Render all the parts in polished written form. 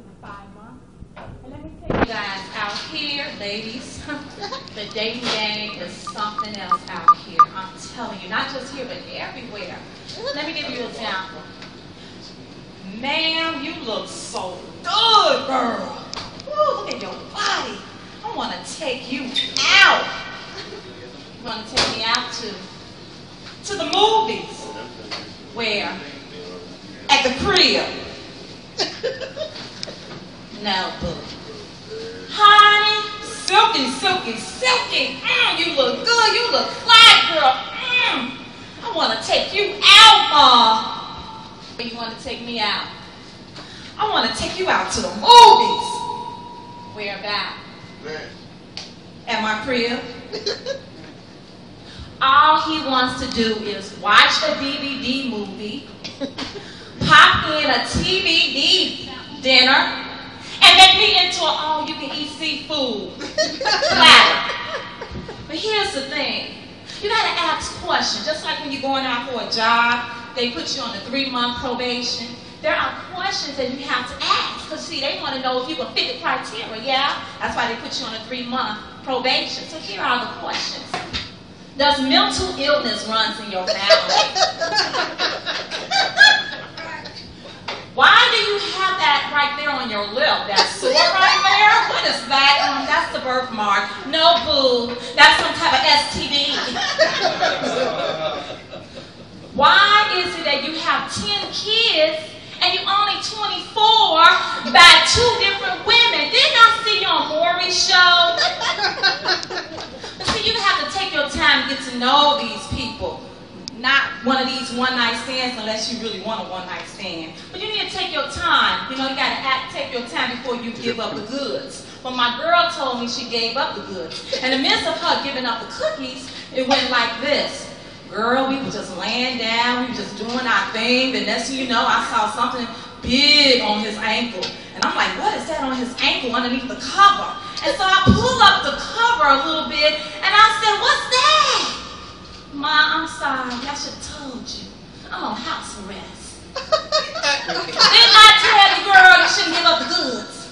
is a 5 month. And let me tell you guys, out here, ladies, the dating game is something else out here. I'm telling you, not just here, but everywhere. Let me give you an example. Ma'am, you look so good, girl. Woo, look at your body. I want to take you out. You want to take me out to the movies. Where? At the crib. No, boo. Honey, silky, silky, silky. You look good. You look fly, girl. I want to take you out, Ma. You want to take me out? I want to take you out to the movies. Where about? At my crib. All he wants to do is watch a DVD movie, pop in a TVD dinner, and make me into an all-you-can-eat seafood platter. But here's the thing. You got to ask questions. Just like when you're going out for a job, they put you on a 3-month probation. There are questions that you have to ask. Because, see, they want to know if you can fit the criteria, yeah? That's why they put you on a 3-month probation. So here are the questions. Does mental illness run in your family? Why do you have that right there on your lip? That sore right there? What is that? That's the birthmark. No, boo. That's some type of STD. Why is it that you have 10 kids and you're only 24 by 2 different women? Didn't I see you on Maury's show? But see, you have to take your time to get to know these people. Not one of these one-night stands unless you really want a one-night stand. But you need to take your time. You know, you got to take your time before you give up the goods. But my girl told me she gave up the goods. In the midst of her giving up the cookies, it went like this. Girl, we were just laying down, we were just doing our thing. The next thing you know, I saw something big on his ankle. And I'm like, what is that on his ankle underneath the cover? And so I pulled up the cover a little bit, and I said, what's that? Ma, I'm sorry, I should have told you. I'm on house arrest. Didn't I tell you, girl, you shouldn't give up the goods?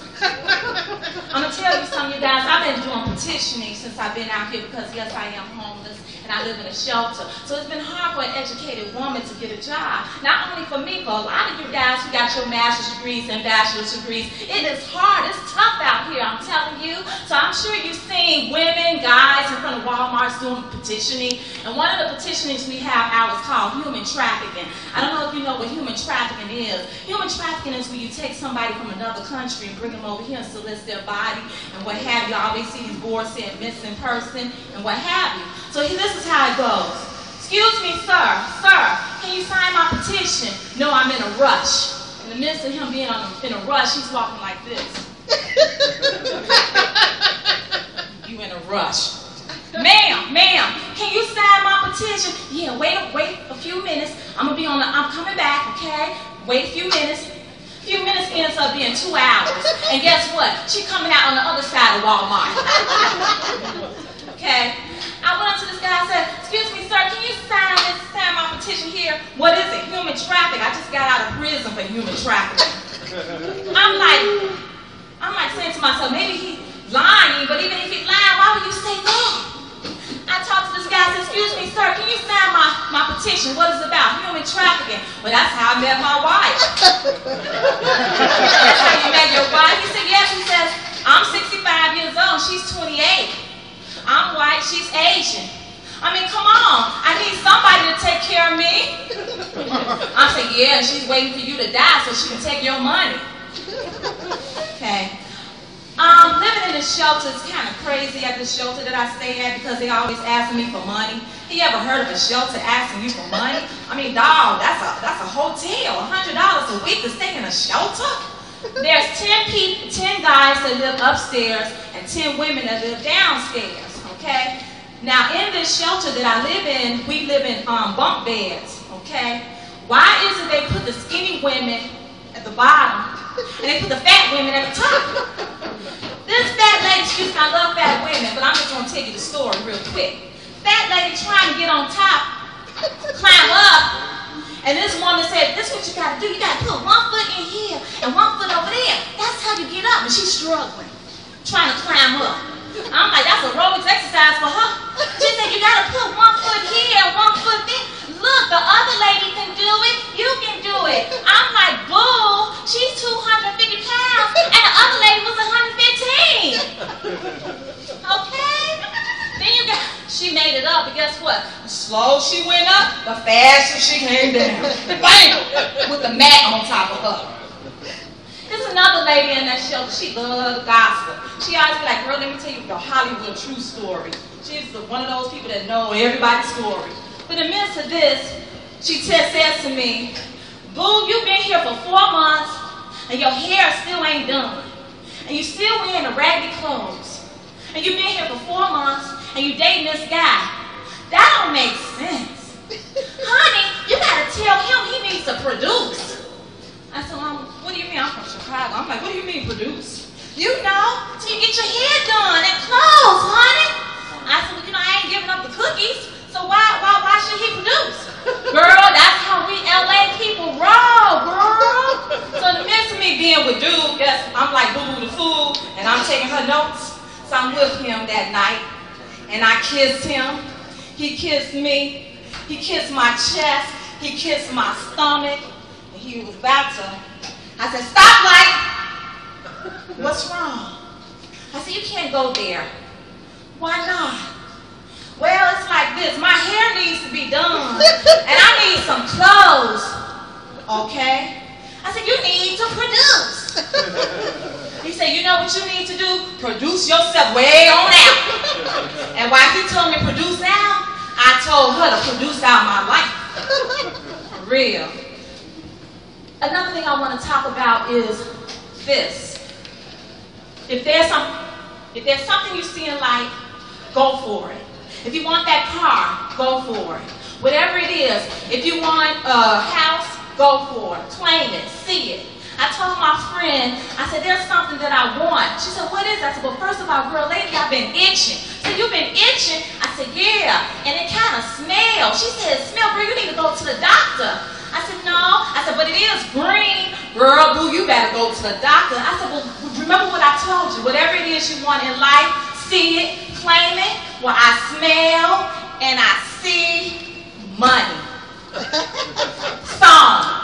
I'm going to tell you something, you guys. I've been doing petitioning since I've been out here because, yes, I am homeless and I live in a shelter. So it's been hard for an educated woman to get a job. Not only for me, for a lot of you guys who got your master's degrees and bachelor's degrees. It is hard. It's tough out here, I'm telling you. So I'm sure you've seen women, guys in front of Walmarts doing petitioning. And one of the petitionings we have out is called human trafficking. I don't know if you know what human trafficking is. Human trafficking is when you take somebody from another country and bring them over here and solicit their body and what have you. I always see these boards saying missing person and what have you. So this is how it goes. Excuse me, sir. Sir, can you sign my petition? No, I'm in a rush. In the midst of him being in a rush, he's walking like this. You in a rush. Ma'am, can you sign my petition? Yeah, wait a few minutes. I'm coming back, okay? Wait a few minutes. A few minutes ends up being 2 hours. And guess what? She coming out on the other side of Walmart. Okay? I went up to this guy and said, excuse me, sir, can you sign my petition here? What is it? Human trafficking. I just got out of prison for human trafficking. I'm like saying to myself, maybe he's lying, but even if he's lying, why would you say that? I talked to this guy and said, excuse me, sir, can you sign my petition? What is it about? Human trafficking. Well, that's how I met my wife. That's how you met your wife? He said, yes. He says, I'm 65 years old. She's 28. I'm white. She's Asian. I mean, come on. I need somebody to take care of me. I said, yeah, and she's waiting for you to die so she can take your money. Okay. Living in the shelter is kind of crazy at the shelter that I stay at because they always asking me for money. You ever heard of a shelter asking you for money? I mean, dog, that's a hotel. $100 a week to stay in a shelter? There's 10 guys that live upstairs and 10 women that live downstairs, okay? Now, in this shelter that I live in, we live in bunk beds, okay? Why is it they put the skinny women at the bottom and they put the fat women at the top? This fat lady, excuse me, I love fat women, but I'm just going to tell you the story real quick. Fat lady trying to get on top, climb up, and this woman said, this is what you got to do. You got to put 1 foot in here and 1 foot over there. That's struggling, trying to climb up. I'm like, that's aerobics exercise for her. She said, you gotta put one foot here, one foot there. Look, the other lady can do it, you can do it. I'm like, boo, she's 250 pounds, and the other lady was 115. Okay? Then you got, she made it up, but guess what? Slow she went up, but faster she came down. Bam! With the mat on top of her. There's another lady in that shelter, she loves gospel. She always be like, girl, let me tell you the Hollywood true story. She's one of those people that know everybody's story. But in the midst of this, she says to me, boo, you've been here for 4 months, and your hair still ain't done. And you still wearing the raggedy clothes. And you've been here for 4 months, and you dating this guy. That don't make sense. Honey, you gotta tell him he needs to produce. I said, what do you mean? I'm from Chicago. I'm like, what do you mean produce? You know, so you get your hair done and clothes, honey. I said, well, you know, I ain't giving up the cookies, so why should he produce? Girl, that's how we LA people roll, girl. So in the midst of me being with dude, yes, I'm like boo-boo the fool, and I'm taking her notes. So I'm with him that night, and I kissed him. He kissed me. He kissed my chest. He kissed my stomach. He was about to, I said, stop light. What's wrong? I said, you can't go there. Why not? Well, it's like this. My hair needs to be done. And I need some clothes. Okay? I said, you need to produce. He said, you know what you need to do? Produce yourself way on out. And while he told me produce out, I told her to produce out my life. For real. Another thing I want to talk about is this. If there's something you see in life, go for it. If you want that car, go for it. Whatever it is, if you want a house, go for it. Claim it, see it. I told my friend, I said, there's something that I want. She said, what is that? I said, well, first of all, girl, lately I've been itching. She said, you've been itching? I said, yeah, and it kind of smells. She said, smell, girl, you need to go to the doctor. I said, no. I said, but it is green. Girl, boo, you better go to the doctor. I said, well, remember what I told you. Whatever it is you want in life, see it, claim it. Well, I smell and I see money. Song.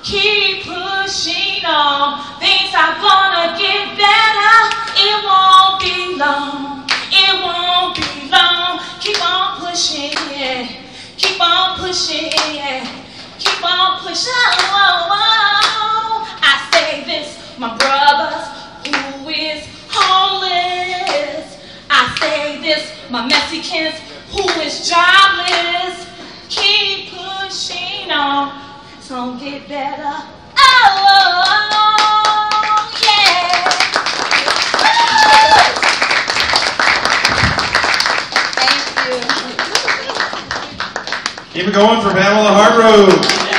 Keep pushing on. Things are gonna get better. It won't be long. It won't be long. Keep on pushing, yeah. Keep on pushing, yeah. Keep on pushing. I say this, my brothers who is homeless. I say this, my Mexicans who is jobless. Keep pushing on. It's gonna get better. Oh, yeah. Thank you. Keep it going for Pamela Hargrove.